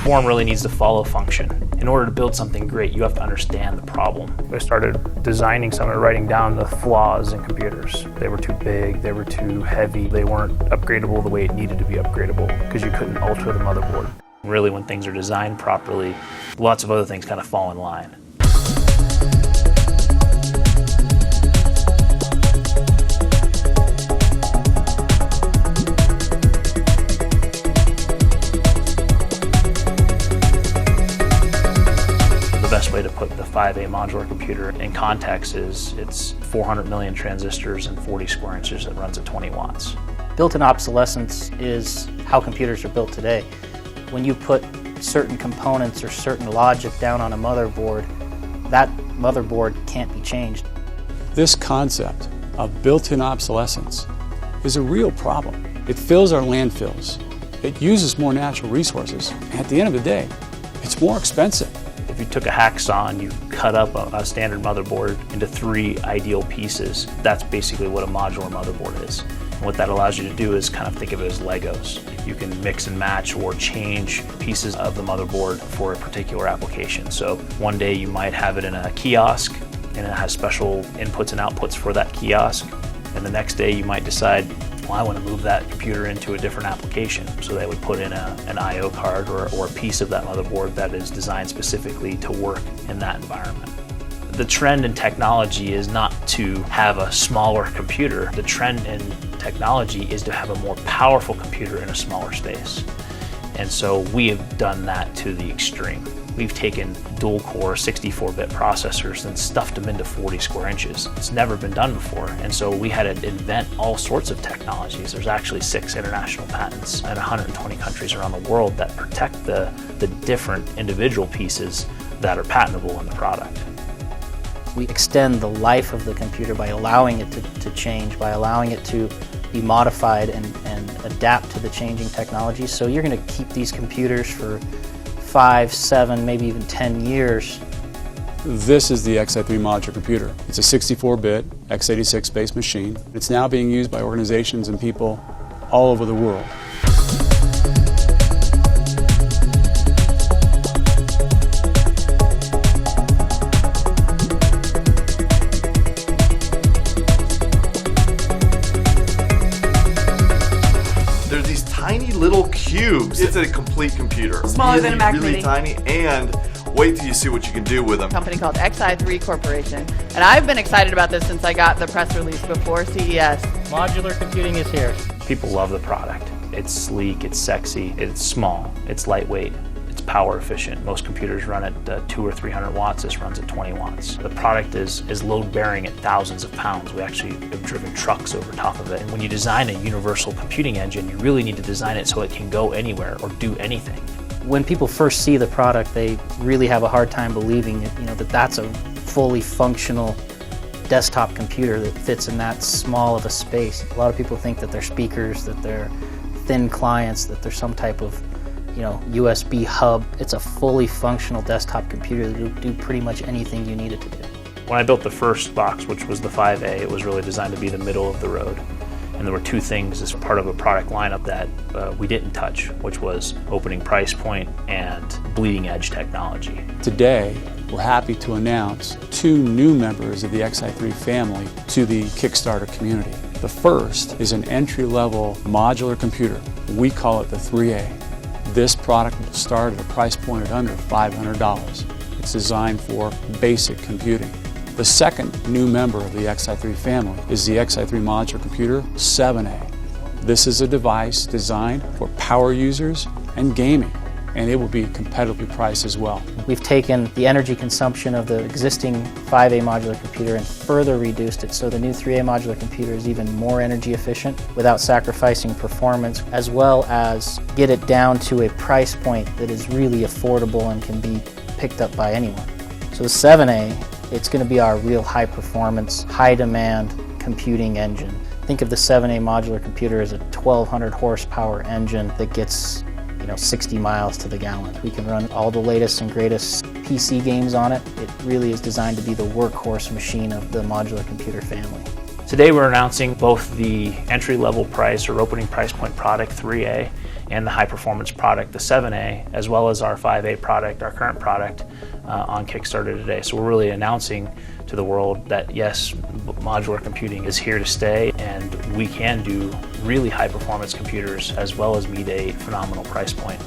Form really needs to follow function. In order to build something great, you have to understand the problem. I started designing some and writing down the flaws in computers. They were too big, they were too heavy, they weren't upgradable the way it needed to be upgradable because you couldn't alter the motherboard. Really, when things are designed properly, lots of other things kind of fall in line. The best way to put the 5A modular computer in context is it's 400 million transistors and 40 square inches that runs at 20 watts. Built-in obsolescence is how computers are built today. When you put certain components or certain logic down on a motherboard, that motherboard can't be changed. This concept of built-in obsolescence is a real problem. It fills our landfills. It uses more natural resources. At the end of the day, it's more expensive. If you took a hacksaw and you cut up a standard motherboard into 3 ideal pieces, that's basically what a modular motherboard is. And what that allows you to do is kind of think of it as Legos. You can mix and match or change pieces of the motherboard for a particular application. So one day you might have it in a kiosk and it has special inputs and outputs for that kiosk. And the next day you might decide, well, I want to move that computer into a different application. So they would put in an I/O card or a piece of that motherboard that is designed specifically to work in that environment. The trend in technology is not to have a smaller computer. The trend in technology is to have a more powerful computer in a smaller space. And so we have done that to the extreme. We've taken dual-core 64-bit processors and stuffed them into 40 square inches. It's never been done before, and so we had to invent all sorts of technologies. There's actually 6 international patents in 120 countries around the world that protect the different individual pieces that are patentable in the product. We extend the life of the computer by allowing it to change, by allowing it to be modified and adapt to the changing technologies. So you're going to keep these computers for 5, 7, maybe even 10 years. This is the Xi3 modular computer. It's a 64-bit x86-based machine. It's now being used by organizations and people all over the world. There's these tiny little cubes. It's a complete computer. Smaller than a Mac really Mini. tiny, and wait till you see what you can do with them. A company called Xi3 Corporation. And I've been excited about this since I got the press release before CES. Modular computing is here. People love the product. It's sleek, it's sexy, it's small, it's lightweight, it's power efficient. Most computers run at 200 or 300 watts. This runs at 20 watts. The product is load bearing at thousands of pounds. We actually have driven trucks over top of it. And when you design a universal computing engine, you really need to design it so it can go anywhere or do anything. When people first see the product, they really have a hard time believing that that's a fully functional desktop computer that fits in that small of a space. A lot of people think that they're speakers, that they're thin clients, that they're some type of USB hub. It's a fully functional desktop computer that will do pretty much anything you need it to do. When I built the first box, which was the 5A, it was really designed to be the middle of the road. And there were 2 things as part of a product lineup that we didn't touch, which was opening price point and bleeding edge technology. Today, we're happy to announce 2 new members of the Xi3 family to the Kickstarter community. The first is an entry-level modular computer. We call it the 3A. This product will start at a price point at under $500. It's designed for basic computing. The second new member of the Xi3 family is the Xi3 modular computer 7A. This is a device designed for power users and gaming, and it will be competitively priced as well. We've taken the energy consumption of the existing 5A modular computer and further reduced it, so the new 3A modular computer is even more energy efficient without sacrificing performance, as well as get it down to a price point that is really affordable and can be picked up by anyone. So the 7A, it's going to be our real high performance, high demand computing engine. Think of the 7A modular computer as a 1200 horsepower engine that gets 60 miles to the gallon. We can run all the latest and greatest PC games on it. It really is designed to be the workhorse machine of the modular computer family. Today we're announcing both the entry-level price or opening price point product 3A and the high-performance product, the 7A, as well as our 5A product, our current product, on Kickstarter today. So we're really announcing to the world that yes, modular computing is here to stay, and we can do really high-performance computers as well as meet a phenomenal price point.